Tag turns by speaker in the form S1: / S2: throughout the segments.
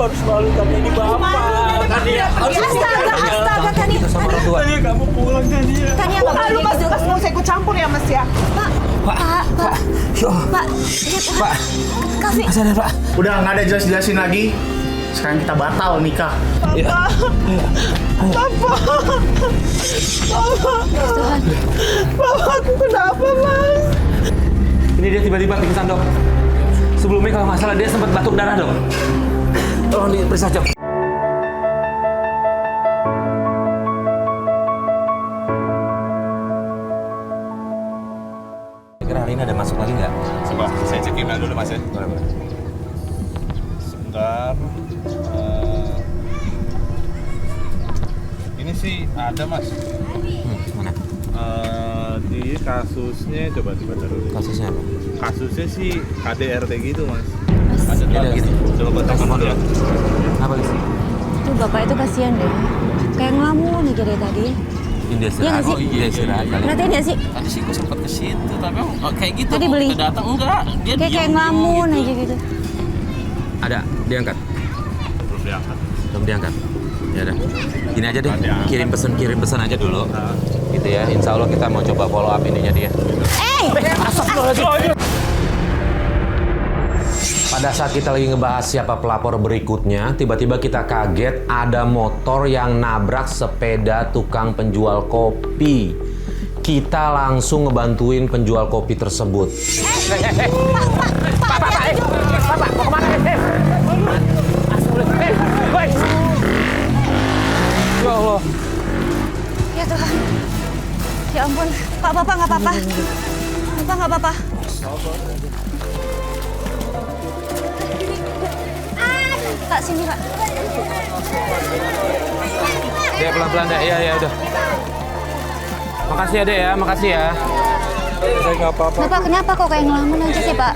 S1: Bapak harus malu Tania, ini Bapak. Tania,
S2: Astaga, Tania.
S1: Tania kamu pulang Tania.
S2: Tania, Pak,
S3: Lu mas mau saya ikut campur ya mas ya?
S2: Pak.
S4: Pak,
S2: Kavi.
S4: sadar Pak.
S5: Udah nggak ada jelas-jelasin lagi. Sekarang kita batal nikah.
S3: Bapak aku kenapa mas?
S4: Ini dia tiba-tiba pingsan dok. Sebelumnya kalau nggak salah dia sempat batuk darah dok. Tolong diperiksa dok. Kira hari ini ada masuk lagi nggak?
S6: Coba saya cek email dulu mas ya.
S4: Boleh.
S6: Sebentar. Ini sih ada mas.
S4: Mana?
S6: Di kasusnya coba dibaca dulu.
S4: Kasusnya apa?
S6: Kasusnya sih KDRT gitu mas.
S4: Ada gini.
S6: Coba baca telepon ya.
S4: Apa sih?
S2: Tuh Bapak itu kasihan deh. Kayak ngelamun aja dari tadi.
S4: Dia
S2: Iya nggak sih?
S4: Dia istirahat kali.
S2: Perhatiin nggak sih?
S7: Tadi sih gue sempat ke situ, tapi kayak gitu.
S2: Tadi beli?
S7: Udah datang enggak? Dia
S2: Kayak
S7: diam
S2: ngelamun
S7: gitu.
S2: aja gitu.
S4: Ada, diangkat.
S6: Belum diangkat.
S4: Belum diangkat. Ya udah. Gini aja deh.
S6: Ada.
S4: Kirim pesan aja dulu. Gitu ya. Insya Allah kita mau coba follow up ininya dia. Pada saat kita lagi ngebahas siapa pelapor berikutnya, tiba-tiba kita kaget ada motor yang nabrak sepeda tukang penjual kopi. Kita langsung ngebantuin penjual kopi tersebut. Pak, mau kemana? Ya Allah.
S2: Ya Tuhan. Ya ampun. Pak, Bapak nggak apa-apa. Bapak nggak apa-apa. Pak, sini Pak.
S4: Dek, pelan-pelan dek. Iya, udah. Makasih ya dek ya, makasih ya.
S1: Saya nggak apa-apa.
S2: Bapak kenapa kok kayak ngelamun aja sih Pak?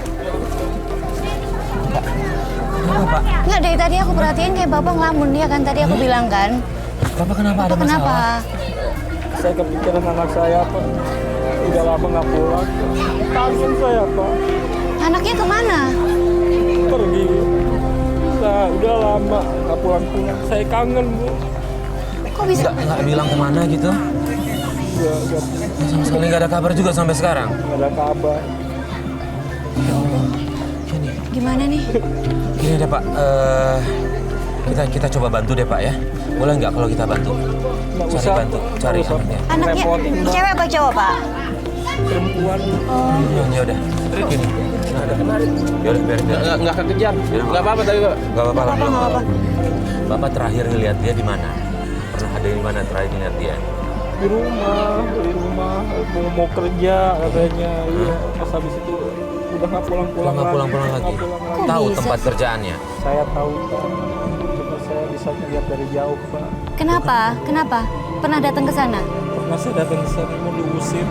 S4: Kenapa Pak?
S2: Nggak, dari tadi aku perhatiin kayak Bapak ngelamun dia kan. Tadi aku bilang kan.
S4: Bapak kenapa ada
S2: Bapak kenapa?
S4: masalah?
S1: Saya kepikiran anak saya Pak. Udah lama nggak pulang. Kangen saya Pak.
S2: Anaknya kemana?
S1: Pergi. Nah, udah lama nggak pulang-pulang. Saya kangen Bu.
S2: Kok bisa?
S4: Nggak bilang kemana gitu?
S1: Nggak
S4: Sama sekali nggak ada kabar juga sampai sekarang.
S1: ada kabar.
S2: Gimana nih?
S4: Gini deh Pak, kita coba bantu deh Pak ya. Boleh nggak kalau kita bantu?
S1: Nggak
S4: Cari
S1: usah.
S4: bantu, cari
S1: Nggak usah.
S4: anaknya.
S2: Anaknya
S1: Repotin, Mbak.
S2: cewek apa cowok Pak?
S1: Perempuan.
S4: Ya udah, gini. Ya udah biarin.
S7: Nggak kekejar. Nggak apa-apa tapi Pak.
S4: Nggak apa-apa,
S2: Nggak
S4: alhamdulillah.
S2: apa-apa.
S4: Bapak terakhir ngeliat dia di mana? Pernah ada di mana terakhir ngeliat dia?
S1: Di rumah mau kerja katanya. Iya, pas habis itu udah nggak pulang-pulang
S4: Nggak pulang-pulang lagi.
S1: Nggak pulang lagi.
S2: Kok
S4: Tahu
S2: bisa
S4: tempat
S2: sih?
S4: kerjaannya?
S1: Saya tahu Pak. Cuma saya bisa lihat dari jauh Pak.
S2: Kenapa? Kenapa? Pernah datang ke sana?
S1: Pernah saya datang ke sana mau diusir.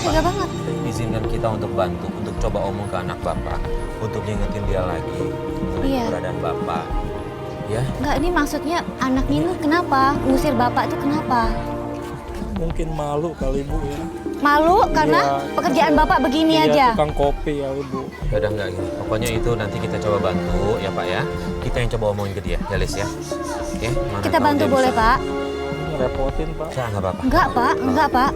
S2: Tega banget.
S4: Izinkan kita untuk bantu, untuk coba omong ke anak Bapak, untuk ngingetin dia lagi mengenai
S2: Iya.
S4: keberadaan Bapak. Ya?
S2: Enggak, ini maksudnya anaknya itu kenapa? Ngusir Bapak itu kenapa?
S1: Mungkin malu kali Bu ya.
S2: Malu karena
S1: Iya.
S2: pekerjaan Bapak begini
S1: Iya,
S2: aja?
S1: tukang kopi kali Bu.
S4: Ya udah enggak gini. Pokoknya itu nanti kita coba bantu ya Pak ya. Kita yang coba omongin ke dia, ya Lis ya. Oke, mana
S2: Kita
S4: tahu
S2: bantu
S4: dia
S2: boleh
S4: bisa.
S2: Pak?
S1: Ngerepotin Pak.
S4: Saya nggak apa-apa.
S2: Enggak Pak, enggak Pak.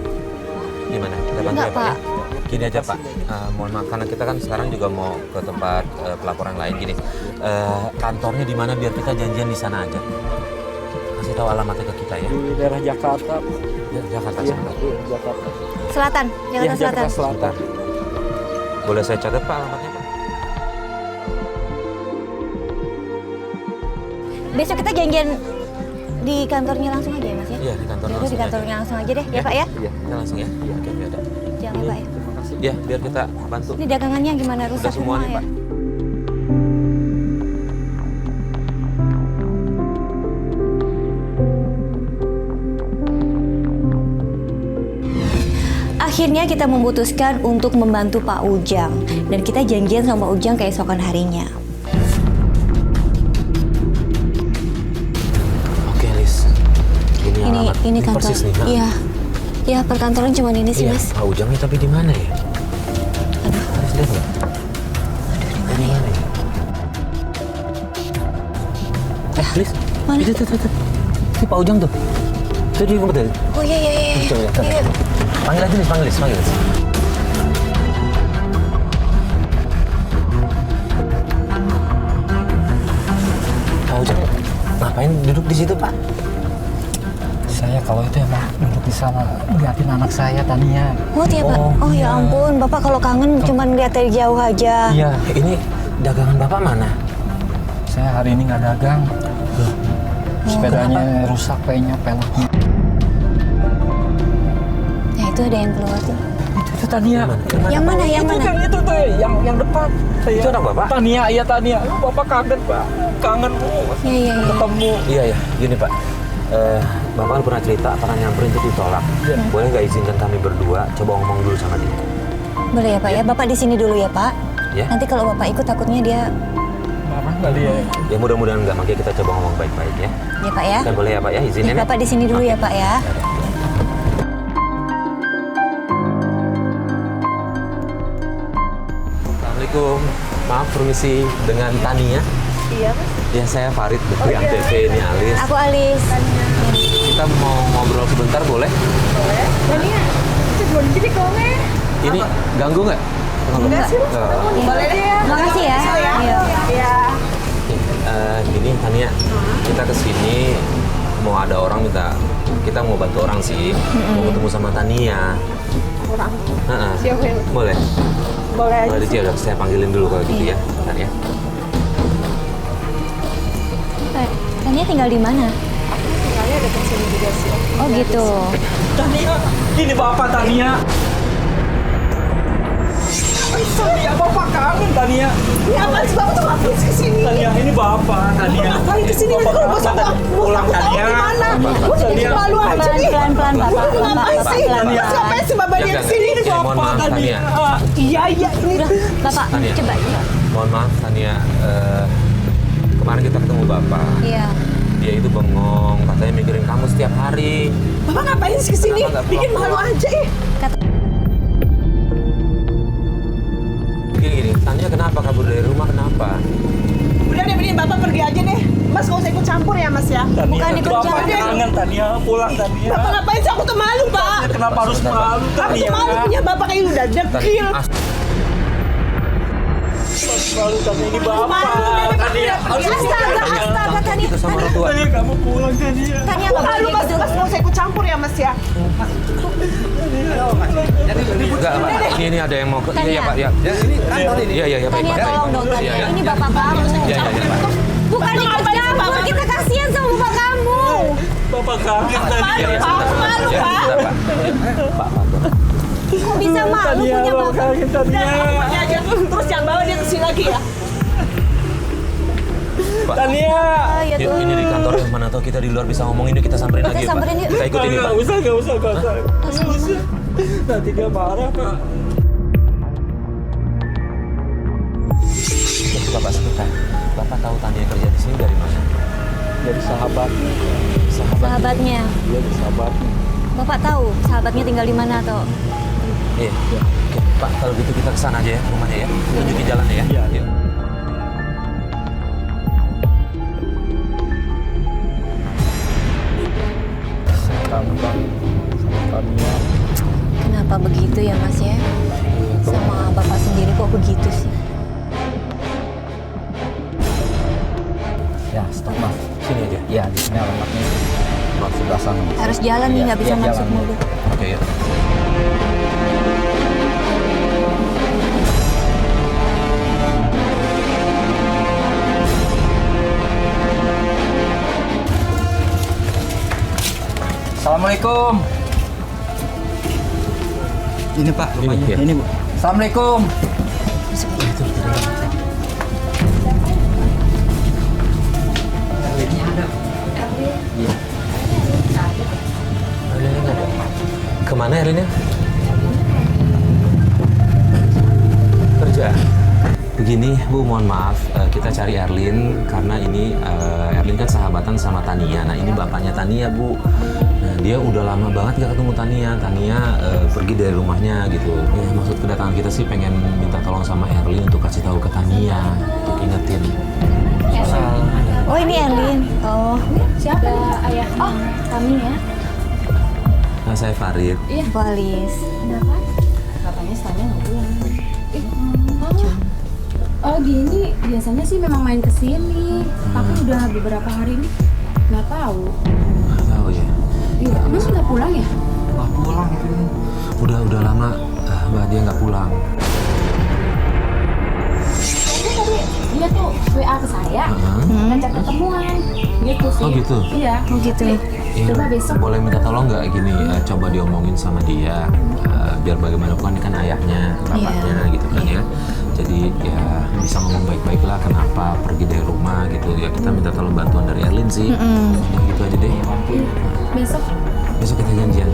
S4: Gimana? Kita bantu
S2: Enggak,
S4: ya Pak ya.
S2: Pak.
S4: Gini aja Pak, mohon maaf karena kita kan sekarang juga mau ke tempat pelaporan lain gini. Kantornya di mana biar kita janjian di sana aja. Kasih tahu alamatnya ke kita ya.
S1: Di daerah Jakarta Bu.
S4: Ya, Jakarta
S1: Iya,
S4: sebentar.
S1: Bu, Jakarta.
S2: Selatan,
S1: Iya,
S2: Jakarta Selatan.
S1: Jakarta Selatan.
S4: Boleh saya catat Pak alamatnya Pak?
S2: Besok kita janjian di kantornya langsung aja ya Mas ya?
S4: Iya, di kantor
S2: Ya udah,
S4: langsung
S2: di kantornya
S4: aja.
S2: langsung aja deh ya Pak ya?
S4: Iya, kita langsung ya. Oke, ya udah.
S2: Jangan ya Pak ya?
S4: Ya, biar kita bantu.
S2: Ini dagangannya gimana, rusak
S4: Udah semua nih
S2: ya?
S4: Pak.
S2: Akhirnya kita memutuskan untuk membantu Pak Ujang dan kita janjian sama Pak Ujang keesokan harinya.
S4: Oke, Lis. Ini alamat.
S2: Ini kantor.
S4: Persis nih. Nah.
S2: Iya. Ya, perkantoran cuma ini sih,
S4: Iya,
S2: Mas.
S4: Pak Ujangnya tapi di mana ya?
S2: Aduh.
S4: Lis lihat Lis.
S2: Mana?
S4: Itu. Si Pak Ujang tuh. Tuh di ngumpet ya.
S2: Oh iya.
S4: Coba ya.
S2: Iya.
S4: Panggil aja Lis, panggil Lis. Pak Ujang ngapain duduk di situ, Pak?
S8: Saya kalau itu emang duduk di sana ngeliatin anak saya Tania.
S2: Oh tiap Oh ya ampun, Bapak kalau kangen cuman lihat dari jauh aja.
S8: Iya,
S4: Ini dagangan Bapak mana?
S8: saya hari ini nggak dagang. Sepedanya rusak kayaknya peleknya.
S2: Nah itu ada yang keluar tuh.
S8: Itu Tania.
S2: Yang mana?
S8: Itu tuh yang depan.
S4: Itu anak Bapak?
S8: Tania, iya Tania. Bapak kaget Pak. Kangen Bu.
S2: Iya.
S8: Ketemu.
S4: Iya. Gini Pak, Bapak kan pernah cerita pernah nyamperin itu ditolak. Boleh nggak izinkan kami berdua coba ngomong dulu sama dia?
S2: Boleh ya Pak ya? Bapak di sini dulu ya Pak.
S4: Ya.
S2: Nanti kalau Bapak ikut takutnya dia.
S8: Marah kali ya.
S4: Ya mudah-mudahan nggak, makanya kita coba ngomong baik-baik ya.
S2: Ya Pak ya.
S4: Kan boleh ya Pak ya, izinin ya?
S2: Bapak di sini dulu ya Pak ya.
S4: Assalamualaikum, maaf permisi dengan Tania.
S3: Iya mas.
S4: Ya saya Farid dari Antv, ini Alis.
S2: Aku Alis.
S4: Kita mau ngobrol sebentar boleh?
S3: Boleh. Tania, sebelum jadi kome.
S4: Ini ganggu nggak?
S3: Enggak sih mas. Boleh deh ya.
S2: Makasih ya. Iya.
S3: Iya.
S4: Gini Tania, kita kesini mau ada orang kita mau bantu orang sih, mau ketemu sama Tania.
S3: Orang.
S4: Heeh.
S3: Siapa yang?
S4: Boleh?
S3: Boleh aja.
S4: Boleh udah saya panggilin dulu kalau gitu ya. Bentar ya.
S2: Tania tinggal di mana?
S3: Tinggalnya dekat sini juga sih.
S2: Oh gitu.
S8: Tania, ini Bapak Tania. Tania, Bapak kangen Tania.
S3: Ya mas, bapak tuh ngapain kesini?
S8: Tania, ini Bapak Tania.
S3: Ngapain kesini? Kalau bos aku
S8: Pulang Tania.
S3: gimana? Gue jadi malu aja nih.
S2: Pelan-pelan Bapak.
S3: Lu ngapain sih?
S2: Pelan-pelan.
S3: Mas ngapain sih bapak dia kesini?
S4: Ya, mohon maaf Tania.
S3: Iya, ini.
S2: Udah, Bapak,
S4: Tania.
S2: coba.
S4: Mohon maaf Tania, kemarin kita ketemu Bapak.
S2: Iya.
S4: Dia itu bengong, katanya mikirin kamu setiap hari.
S3: Bapak ngapain sih kesini?
S4: Kenapa nggak
S3: Bikin
S4: pulang?
S3: malu aja
S4: Gini, Tania kenapa kabur dari rumah, kenapa?
S3: Udah deh, mending bapak pergi aja deh. Mas gak usah ikut campur ya mas ya.
S2: Bukan ikut
S8: Bapak
S2: campur.
S8: kangen Tania, pulang Tania.
S3: Bapak ngapain sih? Aku tuh malu pak.
S8: Kenapa harus malu
S3: Aku
S8: Tania?
S3: tuh malu punya bapak kayak udah dekil.
S8: Malu Tania, ini Bapak. Tania,
S2: Astaga, Tania.
S4: Itu sama orang tua.
S8: Tania kamu pulang Tania.
S2: Tania
S3: Aku
S2: nggak
S3: malu
S2: boleh
S3: mas,
S2: gitu.
S3: mas gak usah ikut campur ya mas ya.
S4: Enggak, Pak. Ini ada yang mau ke... Iya, Pak. Ya. Ini kantor ini. Iya, baik,
S2: Tania
S4: Pak.
S2: tolong dong
S4: Iya,
S2: Tania.
S4: iya.
S2: Ini bapak kamu.
S4: Iya, Pak.
S2: Bukan ikut campur. Kita kasihan sama bapak kamu.
S8: Bapak kangen Tania.
S3: Malu pak, aku malu pak.
S4: Sebentar, Pak. Pak.
S2: Kok bisa malu punya bapak?
S8: Kangen Tania.
S3: Punya aja terus jangan bawa dia kesini lagi ya.
S4: Pak.
S8: Tania.
S2: Ya
S4: Yuk,
S2: Tuhan.
S4: ini di kantor, mana tahu kita di luar bisa ngomongin, yuk kita samperin
S2: Oke,
S4: lagi yuk, Pak.
S2: samperin yuk.
S4: Kita ikutin yuk, Pak.
S8: Gak usah. Nanti dia marah Pak.
S4: Bapak sebentar. Bapak tahu Tania kerja di sini dari mana?
S1: Dari sahabatnya.
S2: Sahabatnya.
S1: Dia dari sahabatnya.
S2: Bapak tahu sahabatnya tinggal di mana atau?
S4: Iya. Oke, Pak, kalau gitu kita ke sana aja ya, rumahnya ya. Tunjukin jalannya ya.
S1: Iya.
S4: Yuk.
S1: Saya kangen banget sama Tania.
S2: Kenapa begitu ya Mas ya? Sama bapak sendiri kok begitu sih?
S8: Ya, stop Mas.
S4: Sini aja.
S8: Ya, di sini alamatnya. Mas sebelah sana. Mas.
S2: Harus jalan nih, nggak bisa
S8: Iya,
S2: masuk
S8: jalan.
S2: mobil.
S4: Oke, yuk.
S8: Assalamualaikum. Ini Pak, rumahnya.
S4: ya.
S8: Ini Bu. Assalamualaikum.
S4: Erlinnya nggak ada. Kemana Erlinnya? Kerja. Begini Bu, mohon maaf, kita cari Erlin karena ini Erlin kan sahabatan sama Tania. Nah ini bapaknya Tania Bu. Nah, dia udah lama banget gak ketemu Tania. Tania pergi dari rumahnya gitu. Ya, maksud kedatangan kita sih pengen minta tolong sama Erlin untuk kasih tahu ke Tania, untuk ingetin soal
S2: Oh ini Erlin. Oh
S9: Siapa? Ayah kami ya.
S4: Nah, saya Farid.
S2: Polis.
S9: Kenapa? Katanya setanya nggak pulang. Oh gini, biasanya sih memang main kesini. Tapi udah beberapa hari ini nggak tahu.
S4: Nggak tahu ya.
S9: Iya, emang sudah pulang ya?
S8: Nggak pulang itu.
S4: Udah lama Mbak dia nggak pulang.
S9: Kayaknya tadi dia tuh WA ke saya, ngajak ketemuan, gitu sih.
S4: Oh, gitu?
S9: Iya.
S2: Oh gitu.
S9: Coba besok.
S4: Boleh minta tolong nggak gini? Coba diomongin sama dia. Biar bagaimanapun kan ayahnya, bapaknya gitu kan ya. Jadi ya bisa ngomong baik-baik lah kenapa pergi dari rumah gitu. Ya kita minta tolong bantuan dari Erlin sih. Ya gitu aja deh.
S9: Besok.
S4: Besok kita janjian.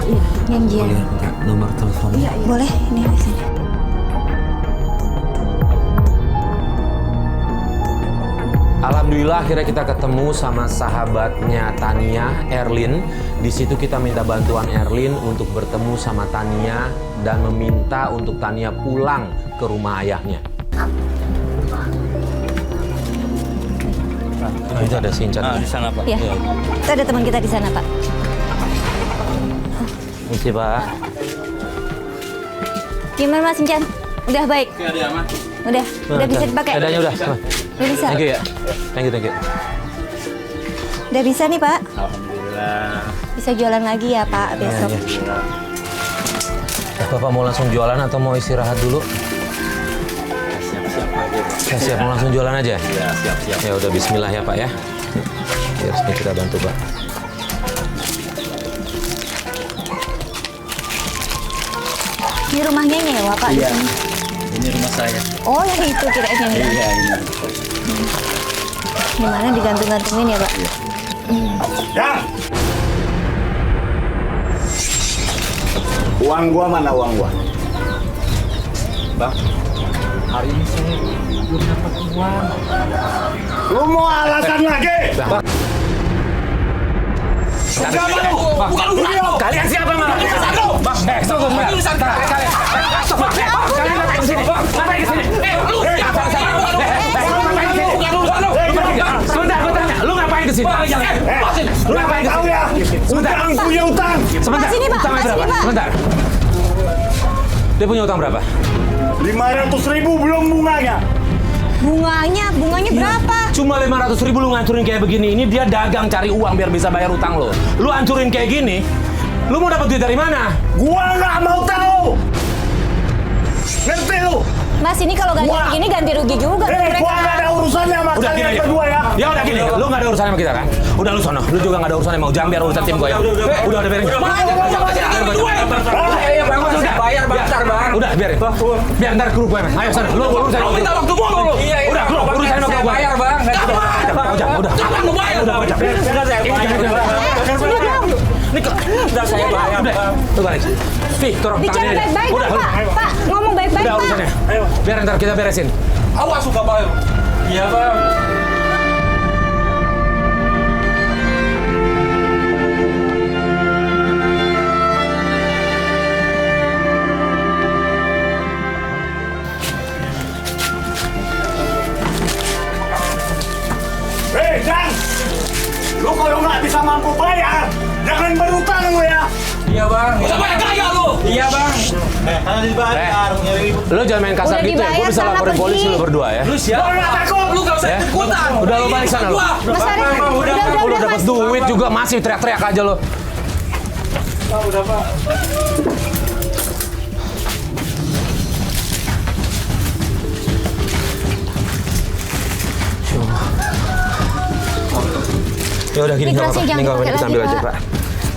S2: Janjian.
S4: Boleh minta nomor telepon?
S2: Boleh, ini di sini.
S4: Alhamdulillah akhirnya kita ketemu sama sahabatnya Tania, Erlin. Di situ kita minta bantuan Erlin untuk bertemu sama Tania dan meminta untuk Tania pulang ke rumah ayahnya. Nah, itu ada Sincan.
S7: Di sana Pak.
S2: Ya. Itu ada teman kita di sana, Pak.
S7: Misi Pak.
S2: Gimana Mas Sincan? Udah baik?
S7: Oke, ada aman.
S2: Udah bisa dipakai?
S4: Adanya udah.
S2: Udah bisa?
S4: Thank you ya. Thank you.
S2: Udah bisa nih Pak?
S7: Alhamdulillah.
S2: Bisa jualan lagi ya Pak besok?
S4: Bapak mau langsung jualan atau mau istirahat dulu?
S7: Siap-siap aja Pak.
S4: Siap, mau langsung jualan aja?
S7: Ya, siap-siap.
S4: Ya udah bismillah ya Pak ya. Biar sini kita bantu Pak.
S2: Ini rumahnya nyewa Pak?
S7: Iya.
S2: Di sini?
S7: Ini rumah saya.
S2: Oh yang itu kirain yang
S7: Iya, ini.
S2: gimana digantung-gantungin ya Pak?
S5: Ya. Uang gua mana uang gua?
S8: Bang, hari ini saya belum dapat uang.
S5: Lu mau alasan lagi?
S4: Kalian siapa Bang? Bang, tunggu sebentar. Kalian ngapain kesini? Ngapain kesini? Lu siapa? Sebentar, gue tanya. Lu ngapain kesini? Lu ngapain
S5: Tahu
S4: kesini?
S5: ya? Utang punya utang.
S4: Sebentar.
S2: Mas, ini, Pak.
S4: Utangnya
S2: Mas,
S4: berapa?
S2: ini, Pak.
S4: Sebentar. Dia punya utang berapa?
S5: 500.000 belum bunganya.
S2: Bunganya berapa?
S4: Cuma 500.000 lu ngancurin kayak begini. Ini dia dagang cari uang biar bisa bayar utang lo. Lu hancurin kayak gini, lu mau dapat duit dari mana?
S5: Gua nggak mau tahu. Ngerti lu?
S2: Mas ini kalau ganti
S5: Wah.
S2: begini ganti rugi juga tuh mereka.
S5: Gua nggak ada urusannya sama
S4: Udah
S5: kalian
S4: gini aja.
S5: berdua ya.
S4: Ya udah gini, lu nggak ada urusan sama kita kan? Udah lu sono, lu juga nggak ada urusan mau jangan biar urusan tim gue ya. Udah biarin.
S7: Iya, Bang. Udah bayar bentar, Bang.
S4: Udah biarin. Biar ntar kru gue men. Ayo sana, lu urusan.
S7: Lu minta waktu mulu lu. Iya,
S4: Udah, lu urusan sama
S7: saya
S4: gue.
S7: bayar, Bang.
S4: Udah.
S7: Kapan lu bayar?
S4: Udah.
S7: Sudah saya bayar.
S2: Sudah dong.
S7: Sudah saya bayar, Bang.
S4: Tuh balik. Nih, turun
S2: Bicara
S4: tangannya aja.
S2: baik-baik
S4: Udah,
S2: dong Pak. Pak ngomong baik-baik
S4: udah
S2: Pak.
S4: urusannya. Biar ntar kita beresin.
S7: Awas suka bayar. Iya, Bang.
S5: Hei, Jang! Lu kalau nggak bisa mampu bayar, jangan berutang lu ya.
S7: Iya, Bang. Siapa yang kaya lu? Iya, Bang.
S4: Lu jangan main kasar
S2: Udah
S4: gitu ya. Gue
S2: dibayar,
S4: bisa
S2: sana
S4: laporin
S2: pergi.
S4: polisi lu berdua ya.
S7: Lu siapa?
S5: Gua nggak takut.
S7: Lu gak usah
S4: Ya?
S7: ikut-ikutan.
S4: Udah lu balik sana lu.
S2: Mas Arif, udah
S4: Udah dapat
S2: Mas.
S4: duit juga masih teriak-teriak aja lo. Ya udah gini nggak apa-apa.
S2: Migrasi jangan
S4: Ini nggak apa-apa,
S2: dipakai
S4: kita
S2: lagi
S4: ambil aja
S2: Pak.
S4: Pak.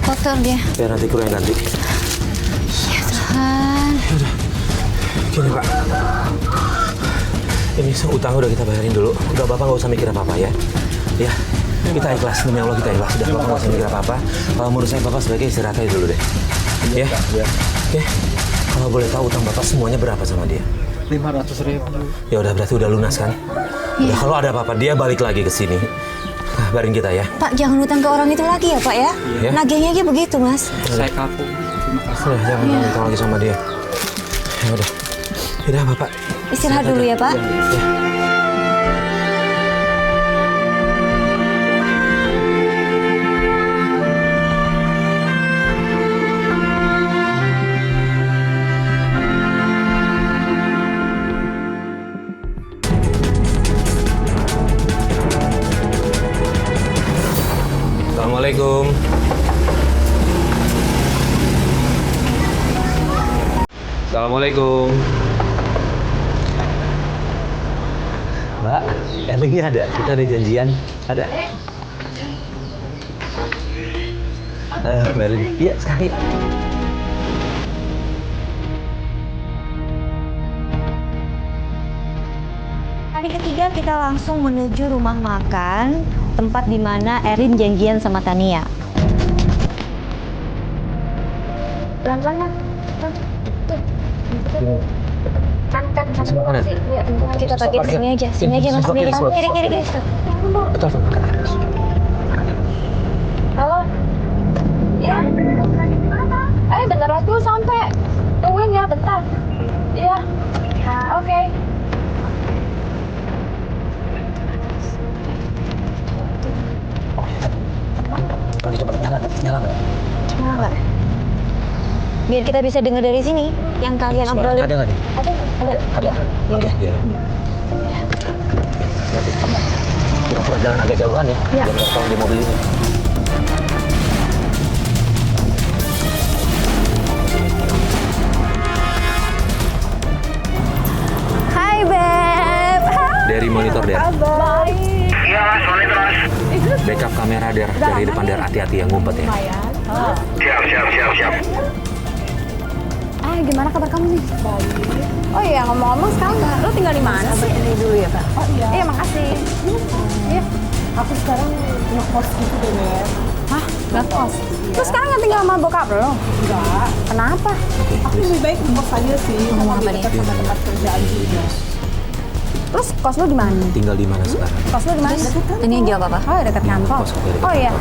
S2: Kotor dia.
S4: Biar nanti kru yang ganti.
S2: Ya Tuhan.
S4: Gini Pak. Ini utang udah kita bayarin dulu. Udah Bapak nggak usah mikir apa-apa ya. Ya. Kita ikhlas, demi Allah kita ikhlas. Udah Bapak nggak usah mikir apa-apa. Kalau menurut saya Bapak sebaiknya istirahat aja dulu deh. Ya. Oke. Kalau boleh tahu utang Bapak semuanya berapa sama dia?
S8: 500.000.
S4: Ya udah berarti udah lunas kan? Udah kalau ada apa-apa dia balik lagi ke sini. Kabarin kita ya.
S2: Pak jangan utang ke orang itu lagi ya Pak ya.
S4: Iya.
S2: Nagihnya aja begitu Mas.
S8: Saya kapok. Terima kasih.
S4: Udah jangan utang lagi sama dia. Ya udah. Udah Bapak.
S2: Istirahat dulu ya Pak.
S4: Ya. Assalamualaikum. Assalamualaikum.
S8: Mbak, Erlingnya ada? Kita ada janjian? Ada? Mbak Erling. Iya, sekali.
S2: Hari ketiga kita langsung menuju rumah makan, tempat di mana Erin janjian sama Tania. Pelan-pelan. Kita pakai di sini aja. Sini aja Mas. Kiri. Halo. Ya. Bentar lagi sampai. Tungguin ya, bentar. Iya. Oke.
S8: Coba nyala nggak?
S2: Coba. Biar kita bisa dengar dari sini yang kalian obrolin.
S8: Ada nggak nih? Ada.
S2: Ya udah.
S8: Pura-pura jalan agak jauhan ya.
S2: Iya.
S8: Biar nggak tahu di mobil ini.
S2: Hai Beb.
S4: Dari monitor Der.
S2: Baik.
S5: Iya mas, monitor mas.
S4: Backup kamera Der dari depan Der, hati-hati yang ngumpet ya.
S5: Siap.
S9: Gimana kabar kamu nih? Baik. Oh iya, ngomong-ngomong sekarang lo tinggal di mana sih?
S2: Ini dulu ya Pak.
S9: Oh iya. Iya, makasih. Iya.
S3: Aku sekarang ngekos gitu deh, Mer.
S9: Hah? Nggak kos? Terus sekarang nggak tinggal sama bokap lo?
S3: Enggak.
S9: Kenapa?
S3: Aku lebih baik ngekos aja sih.
S2: Ngomong
S3: Karena
S2: apa
S3: dekat sama tempat kerjaan juga.
S9: Terus kos lo di mana?
S4: Tinggal di mana sekarang?
S9: Kos lo di mana?
S2: Ini jawab apa?
S9: Oh, dekat kantor.
S4: Kos dari
S9: Oh iya.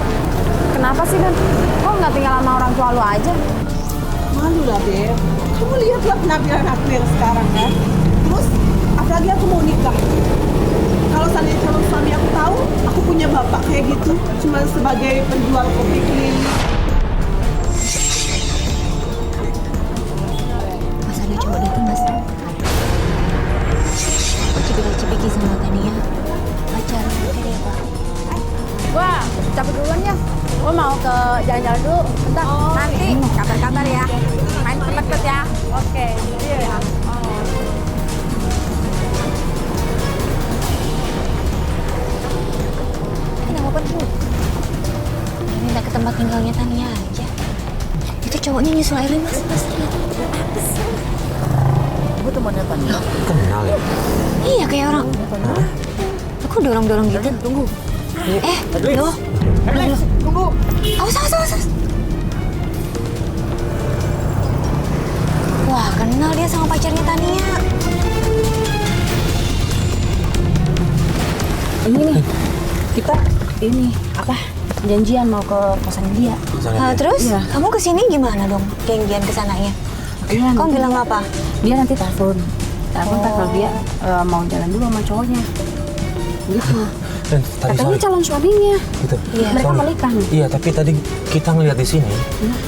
S9: Kenapa sih, Ben? Kok nggak tinggal sama orang tua lo aja?
S3: Malu lah, Beb. Kamu lihatlah penampilan aku yang sekarang kan. Terus, apalagi aku mau nikah. Kalau seandainya calon suami aku tahu, aku punya bapak kayak gitu, cuma sebagai penjual kopi keliling.
S2: Mas Adi coba datang Mas. Cipika-cipiki sama Tania. Pacaran oke deh Pak.
S9: Wah, capek duluan ya. Gue mau ke jalan-jalan dulu. Bentar, nanti kabar-kabar ya. Main cepet-cepet ya. Oke, iya ya.
S2: Kenapa pergi? Minta ke tempat tinggalnya Tania aja. Itu cowoknya nyusul Erin Mas. Lihat. Apa sih?
S8: Gue teman Tania.
S4: Kenal ya?
S2: Iya kayak orang. Aku dorong-dorong gitu. Tunggu. Loh.
S3: Tunggu.
S2: Awas. Wah, kenal dia sama pacarnya Tania.
S9: Ini nih, kita ini apa? Janjian mau ke kosan dia.
S2: Terus kamu kesini gimana dong? Janjian kesananya.
S9: Iya,
S2: Kamu bilang apa?
S9: Dia nanti telepon kalau dia mau jalan dulu sama cowoknya. Gitu.
S8: Dan tadi
S9: Katanya calon suaminya.
S8: Gitu.
S2: Iya.
S9: Mereka menikah nih.
S8: Iya, tapi tadi kita ngeliat di sini,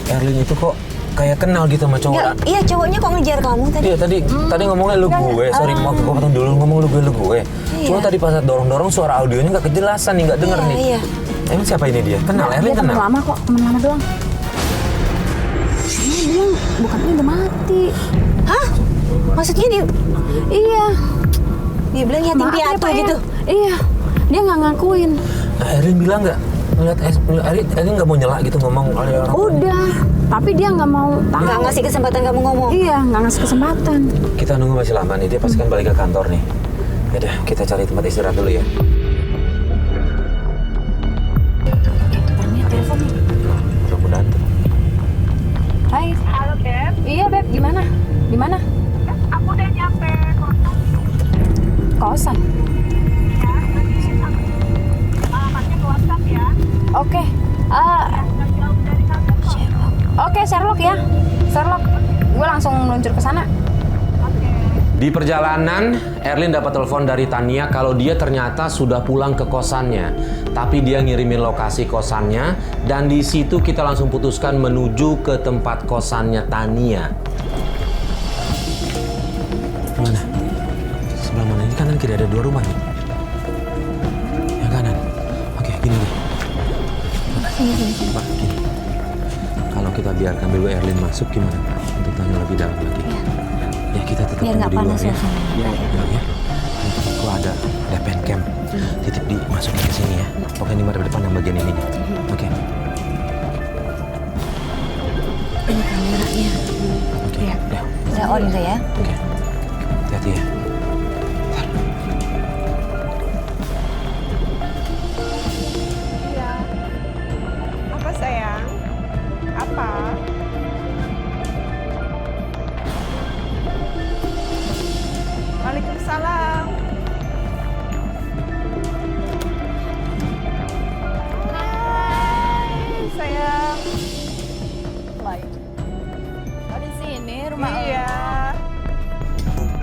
S8: Erlin itu kok kayak kenal gitu sama cowok.
S2: Iya, cowoknya kok ngejar kamu tadi?
S8: Iya, tadi ngomongnya lu gue. Sorry, maaf gue potong dulu, ngomong lu gue. Cuma tadi pas dorong-dorong suara audionya nggak kejelasan nih, nggak denger nih.
S2: Iya.
S8: Emang siapa ini dia? Kenal, Erlin
S9: Dia teman
S8: kenal.
S9: lama kok, teman lama doang. Ini bilang bokapnya udah mati.
S2: Hah? Maksudnya dia
S9: Iya.
S2: bilang yatim
S9: Maaf ya,
S2: piatu
S9: Pak, ya.
S2: gitu?
S9: Iya. Dia nggak ngakuin.
S8: Nah, Erlin bilang nggak? Ngeliat Erlin nggak mau nyela gitu ngomong ada orang.
S9: Udah. Tapi dia nggak mau tahu.
S2: Nggak ngasih kesempatan kamu ngomong?
S9: Iya, nggak ngasih kesempatan.
S8: Kita nunggu masih lama nih, dia pasti kan balik ke kantor nih. Yaudah, kita cari tempat istirahat dulu ya.
S9: Tanya telepon nih.
S8: Mudah-mudahan tuh.
S9: Hai. Halo, Beb. Iya, Beb. Gimana? Di mana?
S10: Aku udah nyampe
S9: Kosan.
S10: alamatnya ke WhatsApp ya.
S9: Oke. Oke, Sherlock ya. Sherlock. Gue langsung meluncur ke sana.
S4: Di perjalanan, Erlin dapat telepon dari Tania kalau dia ternyata sudah pulang ke kosannya. Tapi dia ngirimin lokasi kosannya, dan di situ kita langsung putuskan menuju ke tempat kosannya Tania.
S8: Mana? Sebelah mana? Ini kanan kiri ada 2 rumah nih. Yang kanan. Oke, gini deh.
S2: Sini.
S4: Pak, gini. Kalau kita biarkan dulu Erlin masuk gimana Pak? Untuk tanya lebih dalam lagi.
S2: Iya.
S4: Ya kita tetap
S2: Biar nggak
S4: tunggu di
S2: panas
S4: luar ya.
S2: suasananya.
S4: Ya. Kok ada pen cam. Titip dimasukin ke sini ya. Oke, ini mari depan yang bagian ininya. Oke.
S2: Ini kameranya.
S4: Oke.
S2: Iya.
S4: Ya.
S2: Udah on itu ya.
S4: Oke. Hati-hati ya.
S3: Iya. Apa sayang? Apa? Waalaikumsalam. Hai, sayang.
S9: Oh di sini rumah
S3: Iya.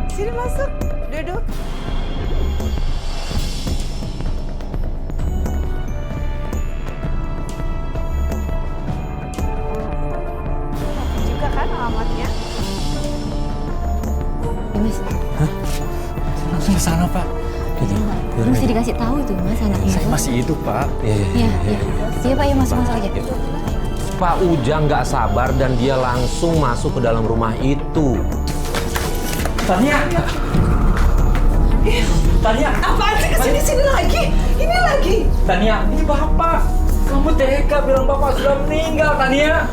S3: Sini masuk, duduk. Juga kan alamatnya?
S2: Mas,
S6: Langsung ke sana, Pak.
S4: Gitu.
S2: mesti dikasih tahu itu Mas anaknya.
S6: Saya masih hidup, Pak.
S4: Iya.
S2: Iya. Iya Pak, ya masuk aja.
S4: Pak Ujang nggak sabar dan dia langsung masuk ke dalam rumah itu.
S7: Tania. Tania.
S3: Apaan sih kesini-sini lagi? Ini lagi.
S7: Tania, ini Bapak. Kamu tega bilang Bapak sudah meninggal, Tania.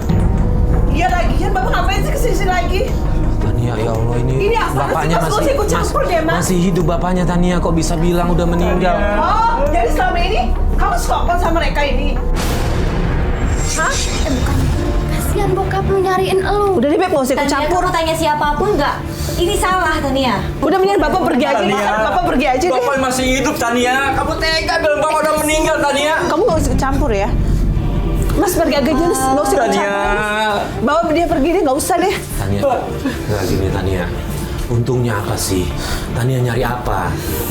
S3: Iya lagian, Bapak ngapain sih kesini-sini lagi?
S4: Tania, ya Allah ini
S3: apaan
S4: bapaknya
S3: sih, Mas? Nggak usah ikut campur deh, Mas.
S4: masih hidup bapaknya Tania, kok bisa bilang udah meninggal?
S3: Oh, jadi selama ini kamu sekongkol sama mereka ini? Hah?
S2: Bukan. Kasihan bokap lu nyariin elu.
S3: Udah deh, Beb, nggak usah ikut
S2: Tania,
S3: campur.
S2: kamu tanya siapapun nggak? Ini salah, Tania.
S3: Udah mendingan Bapak pergi aja,
S7: Tania.
S3: Mas. Bapak pergi aja deh.
S7: Bapak masih hidup, Tania. Kamu tega bilang Bapak udah meninggal, Tania.
S3: Kamu nggak usah ikut campur ya. Mas pergi aja, nggak usah ikut
S7: Tania.
S3: campur. Bawa dia pergi deh, nggak usah deh.
S4: Tania, nggak gini Tania. Untungnya apa sih? Tania nyari apa?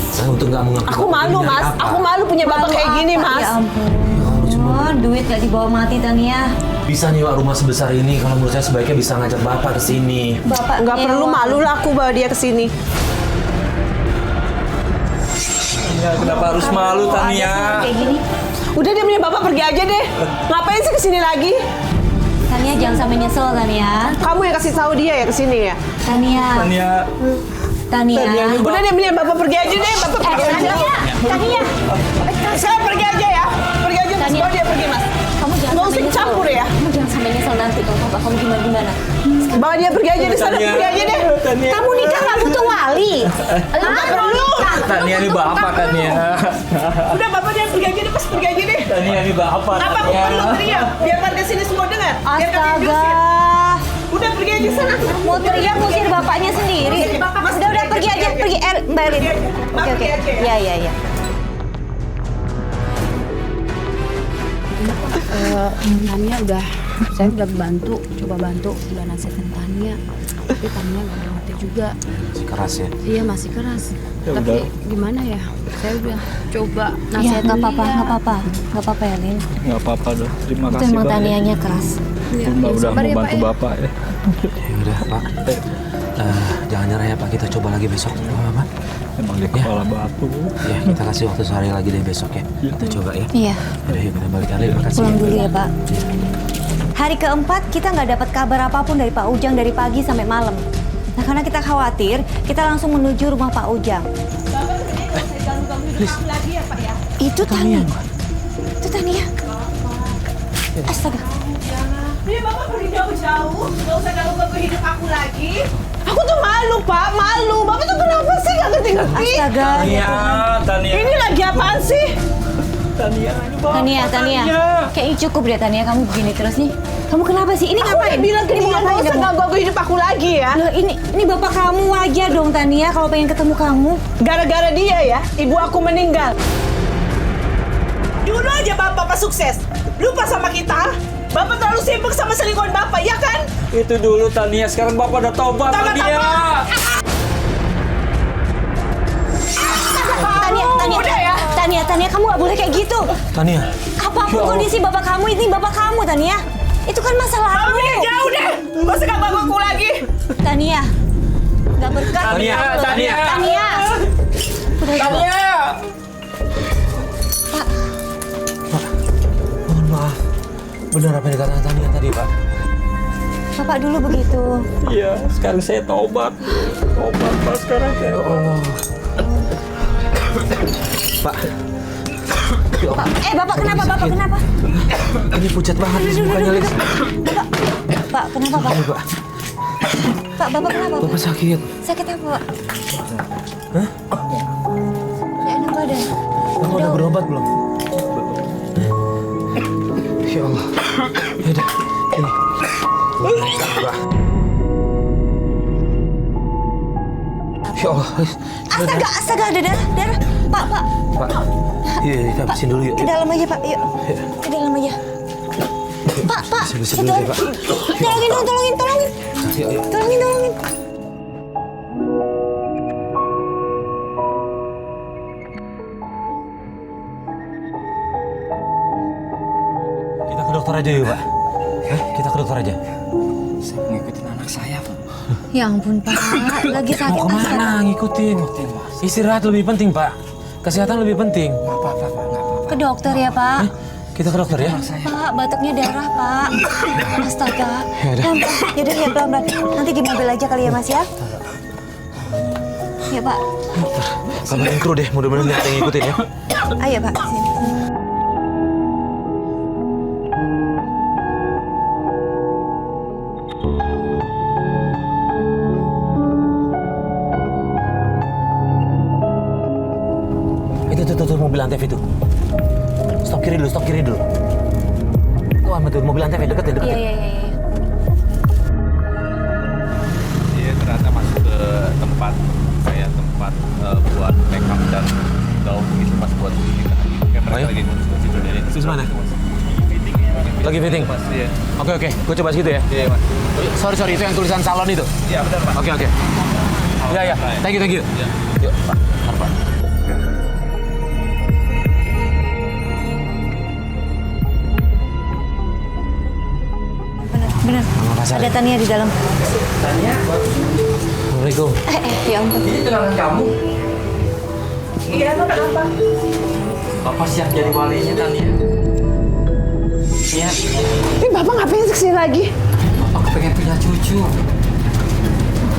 S4: Saya untung nggak mengaku.
S3: Aku malu, Mas. Aku malu punya Bapak kayak gini, Mas.
S2: Ya ampun. Duit gak dibawa mati, Tania.
S4: Bisa nyewa rumah sebesar ini. Kalau menurut saya sebaiknya bisa ngajak bapak ke sini.
S2: Bapak
S3: Nggak perlu malu lah aku bawa dia ke sini.
S7: Tania, kenapa harus malu, Tania?
S2: Kayak gini.
S3: Udah dia punya Bapak pergi aja deh. Ngapain sih ke sini lagi?
S2: Tania jangan sampai nyesel, Tania.
S3: Kamu yang kasih tahu dia ya ke sini ya.
S2: Tania.
S7: Tania.
S2: Tania.
S3: Udah dia punya Bapak pergi aja deh. Bapak pergi aja.
S2: Tania.
S3: Saya pergi aja ya. Pergi aja, Mas.
S2: Tania.
S3: Bawa dia pergi, Mas.
S2: Kamu jangan
S3: Nggak usah
S2: sampai nyesel.
S3: campur ya.
S2: Kamu jangan sampai nyesel nanti kalau bapak kamu gimana.
S3: Bawa dia pergi aja di sana.
S7: Tania.
S3: Pergi aja deh.
S7: Tania.
S2: Kamu nikah nggak butuh wali.
S3: Nggak perlu.
S7: Tania ini Bapak, Tania.
S3: Udah Bapak dia pergi aja deh. Pas pergi aja deh.
S7: Tania ini Bapak.
S3: Apa aku
S7: Tania.
S3: perlu teriak? Biar warga sini semua dengar. Biar kami
S2: Astaga.
S3: diusir. Udah pergi aja sana.
S2: Mau teriak ngusir bapaknya sendiri.
S3: Mas,
S2: Udah pergi aja, pergi. Mbak Erlin.
S3: Pergi aja. Mas,
S2: Oke.
S3: pergi aja ya.
S2: Iya.
S9: Tania saya udah coba bantu, udah nasihatin Tania. Tapi Tania nggak mau ngerti juga.
S4: Masih keras ya.
S9: Iya masih keras.
S6: Ya
S9: Tapi
S6: udah.
S9: gimana ya? Saya udah coba
S2: Ya
S9: nasihatin
S2: nggak apa-apa,
S9: dia.
S2: nggak apa-apa Erlin.
S6: Nggak apa-apa dong. Terima
S2: Itu
S6: kasih
S2: emang
S6: Bang.
S2: Tanianya keras.
S9: Iya,
S6: Mbak udah
S9: sabar ya,
S6: membantu
S9: Pak, ya.
S6: Bapak ya.
S4: Ya udah Pak. Jangan nyerah ya Pak. Kita coba lagi besok. Apa Pak?
S6: Emang dia kepala batu.
S4: Ya kita kasih waktu sehari lagi deh besok ya. Kita coba ya.
S2: Iya.
S4: Udah yuk kita balik Erlin. Makasih.
S2: Pulang dulu ya Pak. Hari keempat kita nggak dapat kabar apapun dari Pak Ujang dari pagi sampai malam. Nah karena kita khawatir, kita langsung menuju rumah Pak Ujang.
S3: Lagi ya, Pak ya.
S2: Itu Tania. Itu Tania. Astaga.
S3: Ini Bapak pergi jauh-jauh. Nggak usah ganggu hidup aku lagi. Aku tuh malu, Pak. Malu. Bapak tuh kenapa sih nggak ngerti-ngerti?
S2: Astaga.
S7: Tania.
S3: Ini lagi apaan sih?
S7: Tania, ini Bapak.
S2: Tania. Kayaknya cukup deh Tania, kamu begini terus nih. Kamu kenapa sih? Ini
S3: Aku udah
S2: ngapain?
S3: bilang ke
S2: Ini
S3: dia
S2: mau
S3: nggak
S2: ngapain
S3: usah
S2: kamu?
S3: ganggu hidup aku lagi ya.
S2: Loh, ini bapak kamu wajar dong Tania kalau pengen ketemu kamu.
S3: Gara-gara dia ya, ibu aku meninggal. Dulu aja Bapak sukses. Lupa sama kita. Bapak terlalu sibuk sama selingkuhan Bapak, ya kan?
S7: Itu dulu Tania, sekarang Bapak udah tobat,
S3: Tobat
S7: Tania.
S2: Tania,
S3: Udah ya.
S2: Tania, kamu nggak boleh kayak gitu.
S4: Tania.
S2: Apapun kondisi bapak kamu, ini bapak kamu Tania. Itu kan masa
S3: Bapak
S2: lalu.
S3: udah jauh deh. Gak usah ganggu aku lagi.
S2: Tania, nggak berkah.
S7: Tania.
S2: Tania.
S7: Tania.
S2: Pak,
S4: Mohon maaf.
S8: Benar apa yang dikatakan Tania tadi, Pak?
S2: Bapak dulu begitu.
S1: Iya, sekarang saya tobat. Tobat, Pak, sekarang saya.
S8: Oh. Pak. Ya Allah.
S2: Bapak kenapa? Bapak kenapa?
S8: Ini pucat banget nih mukanya, Lis.
S2: Pak, kenapa, Pak?
S8: Ini, Pak.
S2: Pak, Bapak kenapa? Pak?
S8: Bapak sakit.
S2: Sakit apa, Pak?
S8: Hah?
S2: Ya, enak badan.
S8: Bapak udah berobat belum? Ya Allah. Ya udah. Ini. Pak. Ya Allah.
S2: Astaga, ada darah. Pak.
S8: Pak. Iya, kita habisin dulu yuk.
S2: Ke dalam aja, Pak. Yuk. Ke dalam aja. Pak.
S8: Habisin dulu ya, Pak.
S2: Tolongin.
S8: Yuk.
S2: Tolongin.
S8: Kita ke dokter aja yuk, Pak. Kita ke dokter aja.
S7: Saya ngikutin anak saya, Pak.
S2: Ya ampun, Pak. Lagi sakit.
S8: Mau kemana? Ngikutin. Istirahat lebih penting, Pak. Kesehatan lebih penting.
S7: Nggak apa-apa, Pak. Nggak apa-apa.
S2: Ke dokter ya, Pak.
S8: Kita ke dokter ya.
S2: Pak, batuknya darah, Pak. Astaga.
S8: Ya udah.
S2: Yaudah, ya pelan-pelan. Nanti di mobil aja kali ya, Mas ya. Ya, Pak.
S8: Kabarin kru deh, mudah-mudahan nggak ada yang ngikutin ya.
S2: Ayo, Pak. Sini.
S8: Itu mobil Antv itu. Stop kiri dulu. Tuh, betul mobil Antv deketin.
S2: Iya.
S6: Dia ternyata masuk ke tempat buat make up dan gaun gitu pas buat kita. Kayak mereka lagi ngurus situ dari
S8: Terus mana? Lagi fitting?
S6: Mas, iya.
S8: Oke. Gue coba segitu ya.
S6: Iya, Mas.
S8: Sorry, itu yang tulisan salon itu.
S6: Iya, benar, Mas.
S8: Oke. Iya. Thank you.
S6: Iya.
S8: Yuk, Pak. Pak.
S2: Benar. Ada Tania di dalam.
S7: Tania,
S8: Assalamualaikum.
S2: Ya ampun.
S7: ini tunangan kamu.
S3: Iya, lo kenapa?
S7: Bapak siap jadi walinya, Tania. Iya.
S3: Ini Bapak ngapain kesini lagi?
S7: Bapak kepengen punya cucu.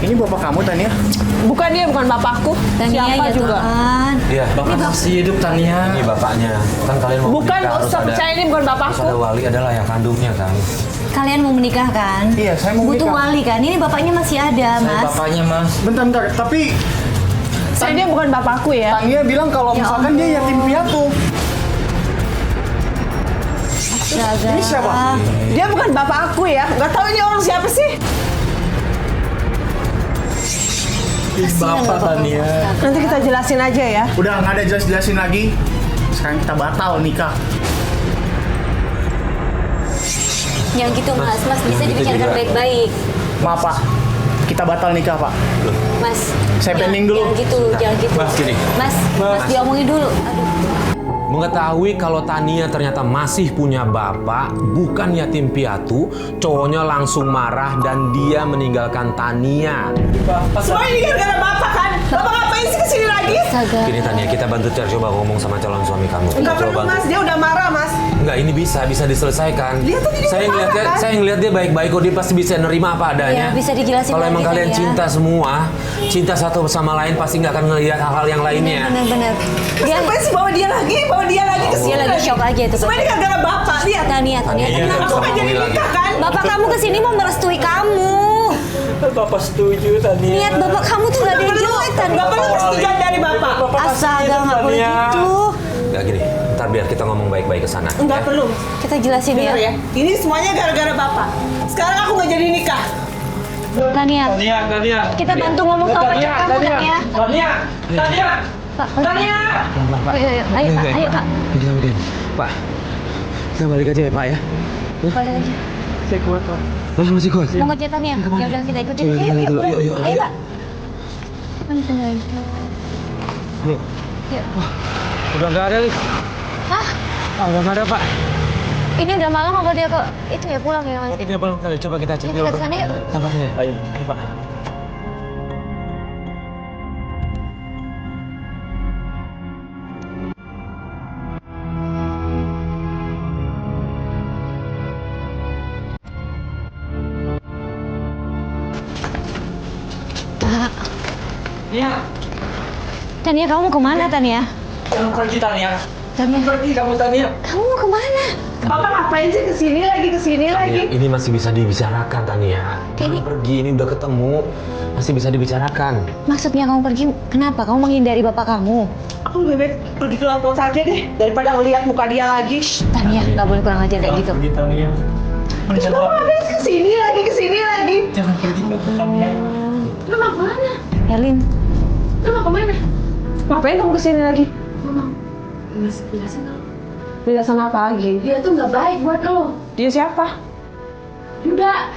S5: Ini bapak kamu, Tania?
S3: Bukan dia, bukan bapakku.
S2: Tania
S3: Siapa
S2: ya
S3: juga?
S2: Tuhan.
S8: Iya.
S7: Bapak masih hidup, Tania.
S8: Ini bapaknya. Kan kalian mau
S3: Bukan,
S8: menikah,
S3: nggak usah percaya, ini bukan
S8: harus
S3: bapakku.
S8: ada wali, adalah ayah kandungnya kan.
S2: Kalian mau menikah kan?
S5: Iya, saya mau
S2: Butuh
S5: menikah.
S2: wali kan? Ini bapaknya masih ada,
S7: Saya
S2: Mas.
S7: bapaknya, Mas.
S5: Bentar, tapi
S3: Saya dia bukan bapakku ya.
S5: Tania bilang kalau
S2: Ya
S5: misalkan
S2: ampun.
S5: dia yatim piatu.
S2: Astaga.
S5: Ini siapa?
S3: Dia bukan bapakku ya. Nggak tahu ini orang siapa sih?
S2: Bapak
S1: Tania.
S3: Nanti kita jelasin aja ya.
S5: Udah nggak ada jelas-jelasin lagi. Sekarang kita batal nikah.
S2: Yang gitu, Mas. Mas bisa
S8: yang gitu
S2: dibicarakan
S8: juga.
S2: baik-baik.
S5: Maaf, Pak. Kita batal nikah, Pak.
S2: Mas.
S5: Saya pending dulu.
S2: Jangan gitu.
S8: Mas, gini.
S2: Mas diomongin dulu. Aduh.
S4: Mengetahui kalau Tania ternyata masih punya bapak, bukan yatim piatu, cowoknya langsung marah dan dia meninggalkan Tania.
S3: Semua ini gara-gara Bapak kan? Bapak ngapain sih kesini lagi?
S2: Astaga.
S4: Gini Tania, kita bantu coba ngomong sama calon suami kamu.
S3: Enggak
S4: Coba
S3: perlu,
S4: bantu.
S3: Mas. Dia udah marah, Mas.
S4: Enggak, ini bisa diselesaikan.
S3: Lihat tadi dia
S4: Saya
S3: marah,
S4: ngeliat
S3: kan?
S4: saya ngeliat dia baik-baik kok, dia pasti bisa nerima apa adanya.
S2: Iya, bisa dijelasin
S4: Kalau emang
S2: lagi,
S4: kalian
S2: ya.
S4: cinta semua, cinta satu sama lain pasti nggak akan ngelihat hal-hal yang lainnya.
S2: Benar-benar. Dia
S3: Ngapain sih bawa dia lagi kesini
S2: lagi shock aja itu.
S3: Semua ini gara-gara Bapak. Lihat.
S2: Tania.
S4: Iya,
S3: Kenapa
S4: bisa
S3: aku nggak jadi
S4: ngomongin lagi.
S3: nikah kan?
S2: Bapak kamu kesini mau merestui kamu.
S1: Bapak setuju, Tania.
S2: Niat bapak kamu tuh gak ada yang jelek, Tania.
S3: Nggak perlu persetujuan dari Bapak.
S2: Astaga, nggak boleh gitu.
S4: Nggak gini, ntar biar kita ngomong baik-baik ke sana.
S3: Enggak perlu.
S2: Kita jelasin
S3: Dengar
S2: ya.
S3: ya. Ini semuanya gara-gara Bapak. Sekarang aku nggak jadi nikah.
S2: Tania,
S1: Tania.
S2: kita bantu ngomong sama pacar kamu, Tania.
S1: Tania.
S2: Pak, Tania. Ayo, Pak.
S8: Pak, kita balik aja ya, Pak ya.
S2: Balik aja.
S1: Saya kuat, Pak.
S8: Masih kuat.
S2: Mau ngejar Tania? Ya udah kita ikutin.
S8: Coba kita lihat dulu. Yuk.
S2: Ayo, Pak. Mana tinggalin?
S8: Yuk.
S2: Yuk.
S8: Udah nggak ada, Lis.
S2: Hah?
S8: Udah nggak ada, Pak.
S2: Ini udah malam apa dia kok itu ya pulang ya, Mas?
S8: Ini apa kali? Coba kita cek.
S2: Kita kesana yuk.
S8: Sabar ya.
S1: Ayo,
S8: Pak.
S7: Tania,
S2: Tania, kamu mau kemana, Tania?
S7: jangan pergi Tania.
S2: Tania,
S7: Pergi kamu Tania.
S2: kamu mau kemana?
S3: Papa ngapain sih kesini lagi?
S4: Ini masih bisa dibicarakan, Tania. Jangan pergi, ini udah ketemu. Masih bisa dibicarakan.
S2: Maksudnya kamu pergi, kenapa? Kamu menghindari bapak kamu?
S3: Aku lebih baik pergi ke kantor saja deh daripada ngeliat muka dia lagi.
S2: Tania, nggak boleh kurang ajar kayak gitu.
S1: Pergi Tania.
S3: Terus kamu ngapain kesini lagi?
S1: Jangan pergi Tania.
S3: Lu mau kemana?
S2: Elin,
S3: Lu mau kemana? Ngapain kamu kesini lagi? Jelasin apa lagi?
S9: Dia tuh nggak baik buat lo.
S3: Dia siapa?
S9: Yuda,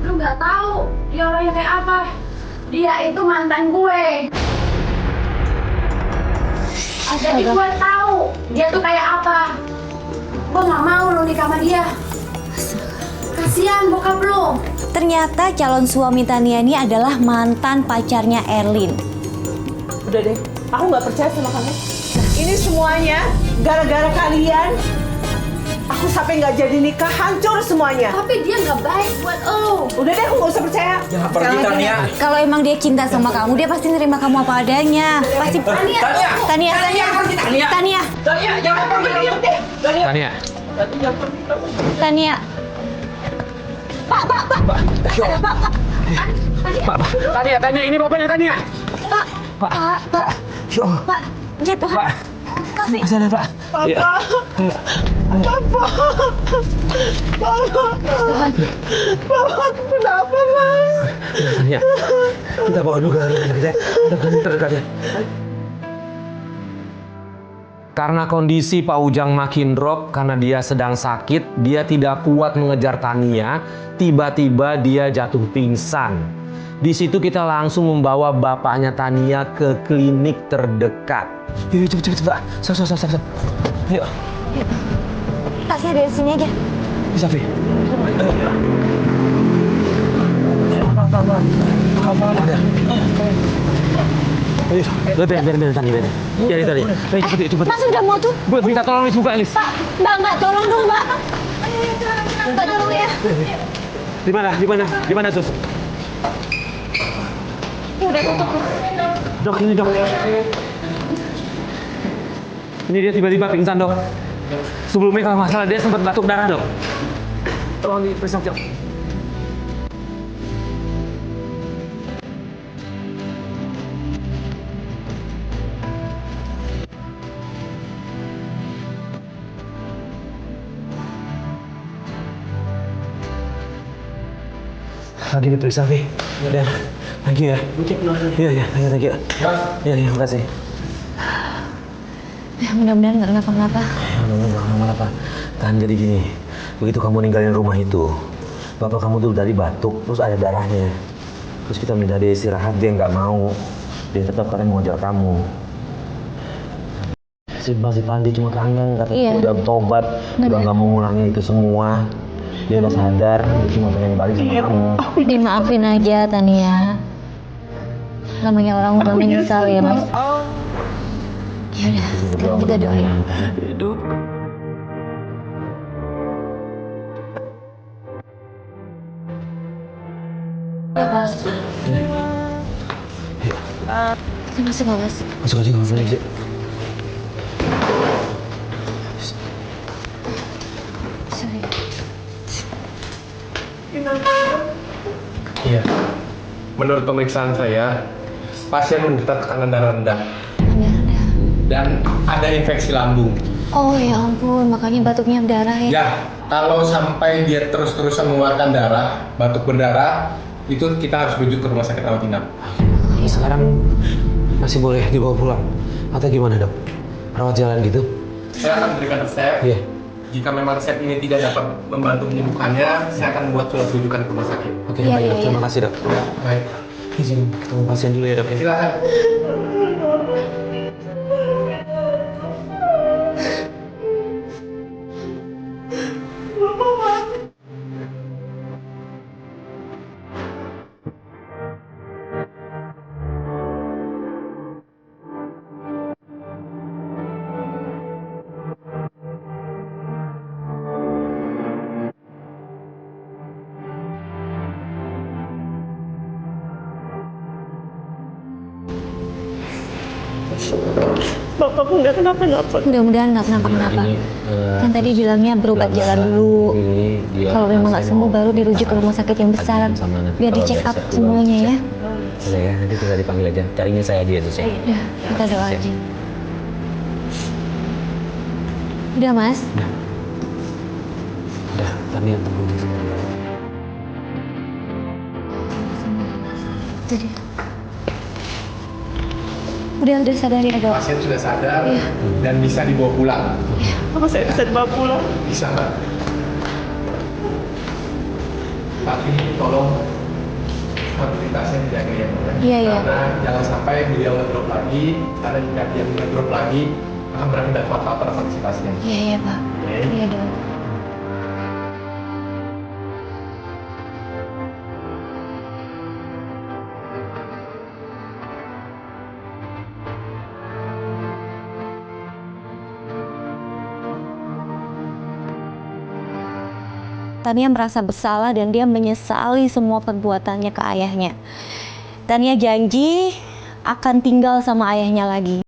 S9: lu nggak tahu dia orangnya kayak apa. Dia itu mantan gue. Jadi gue tahu dia tuh kayak apa. Gue nggak mau lo nikah sama dia. Kasihan bokap lo.
S2: ternyata calon suami Tania ini adalah mantan pacarnya Erlin.
S3: Udah deh, aku nggak percaya sama kamu. Ini semuanya gara-gara kalian. Aku sampai nggak jadi nikah, hancur semuanya.
S9: Tapi dia nggak baik buat lo.
S3: Udah deh, aku nggak usah percaya.
S7: Jangan pergi Tania.
S2: Kalau emang dia cinta sama kamu, dia pasti nerima kamu apa adanya. Pasti.
S7: Tania.
S2: Tania.
S7: Tania. Tania, jangan pergi. Tania.
S4: Tania.
S2: Tania.
S7: Tania, ini bapaknya Tania.
S2: Jatuh.
S7: Masih ada, Pak.
S3: Bapak, kenapa, Mas?
S4: Tania, kita bawa dulu ke rumah kita. Kita terdekat ya. Karena kondisi Pak Ujang makin drop karena dia sedang sakit, dia tidak kuat mengejar Tania, tiba-tiba dia jatuh pingsan. Di situ kita langsung membawa bapaknya Tania ke klinik terdekat.
S7: Yuk, cepet, Pak. Stop. Ayo.
S2: Tasnya dari sini aja.
S7: Bisa, Vi.
S4: Ayo, biar Tania. Biar Tania.
S7: Ayo, cepet.
S2: Mas udah mau tuh.
S7: Gue minta tolong dibuka, Elis.
S2: Mbak, tolong dong, Mbak. Mbak, tolong ya.
S7: Di mana tuh?
S2: Udah tutup.
S7: Dok, ini dok. Ini dia tiba-tiba pingsan, dok. Sebelumnya kalau masalah dia sempat batuk darah, dok. Tolong diperiksa, dok. Lagi diperiksa, Vi. Ya, thank you ya. Iya, thank you. Iya, makasih.
S2: Ya, mudah-mudahan nggak kenapa-napa.
S4: Kenapa? Tahan jadi gini. Begitu kamu ninggalin rumah itu, bapak kamu tuh dari batuk, terus ada darahnya. Terus kita minta dia istirahat, dia nggak mau. Dia tetap karena mau ngejar kamu. Si Pandi cuma kangen, katanya udah tobat, udah nggak mau ngulangin itu semua. Dia udah sadar, dia cuma pengen balik sama kamu.
S2: Dimaafin aja, Tania. Namanya orang udah menyesal ya, Mas. Yaudah, kita doain.
S7: Hidup.
S2: Ya, Mas. Kita masuk nggak, Mas?
S4: Masuk aja, nggak boleh sih.
S2: Sorry.
S11: Iya. Menurut pemeriksaan saya, pasien menderita tekanan darah rendah dan ada infeksi lambung.
S2: Oh ya ampun, makanya batuknya berdarah ya.
S11: Ya, kalau sampai dia terus-terusan mengeluarkan darah, batuk berdarah, itu kita harus rujuk ke rumah sakit rawat inap.
S4: Sekarang masih boleh dibawa pulang atau gimana, Dok? Rawat jalan gitu?
S11: Saya akan berikan resep.
S4: Iya.
S11: Jika memang resep ini tidak dapat membantu menyembuhkannya, saya akan buat surat rujukan ke rumah sakit.
S4: Oke, baik, Dok. Terima kasih, Dok.
S11: Ya, baik.
S4: Izin ketemu pasien dulu ya, Dok.
S11: Silakan.
S1: Bapakku nggak kenapa-napa.
S2: Mudah-mudahan nggak kenapa-kenapa. Kan tadi bilangnya berobat jalan dulu. Kalau memang nggak sembuh baru dirujuk ke rumah sakit yang besar. Biar di-check up semuanya ya.
S8: Udah ya, nanti tinggal dipanggil aja. Carinya saya aja ya, Sus ya.
S2: Udah, kita doa aja. Udah, Mas?
S8: Udah, Tania tunggu di sini.
S2: Itu dia. Udah sadar ya, Dok?
S11: Pasien sudah sadar dan bisa dibawa pulang.
S1: Apa saya bisa dibawa pulang?
S11: Bisa, Mbak. Tapi tolong aktivitasnya dijaga ya, Mbak.
S2: Iya, iya.
S11: Karena jangan sampai beliau ngedrop lagi, karena jika dia ngedrop lagi, akan berakibat fatal pada kondisi pasien.
S2: Iya, iya, Pak. Iya, Dok. Tania merasa bersalah dan dia menyesali semua perbuatannya ke ayahnya. Tania janji akan tinggal sama ayahnya lagi.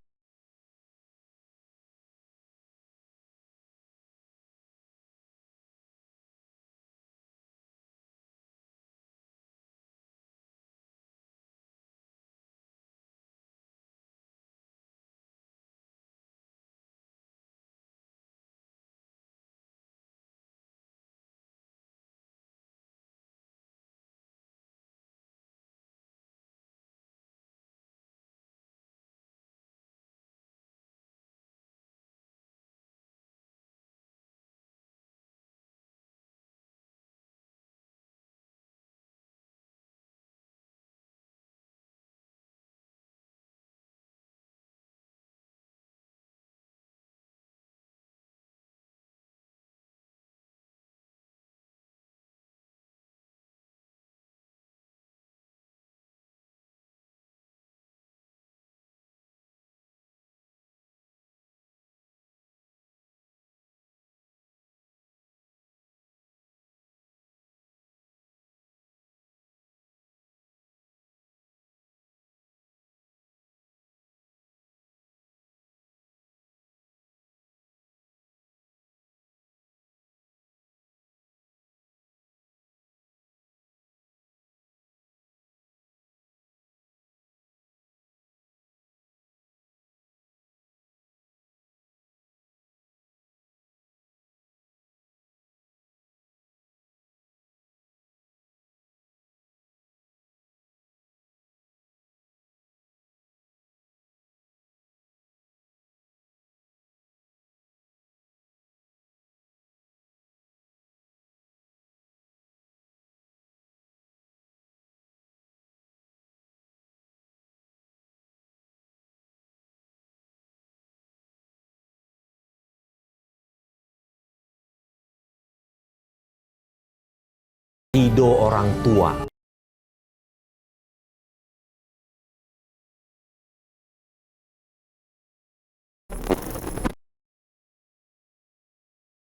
S4: Ridho orang tua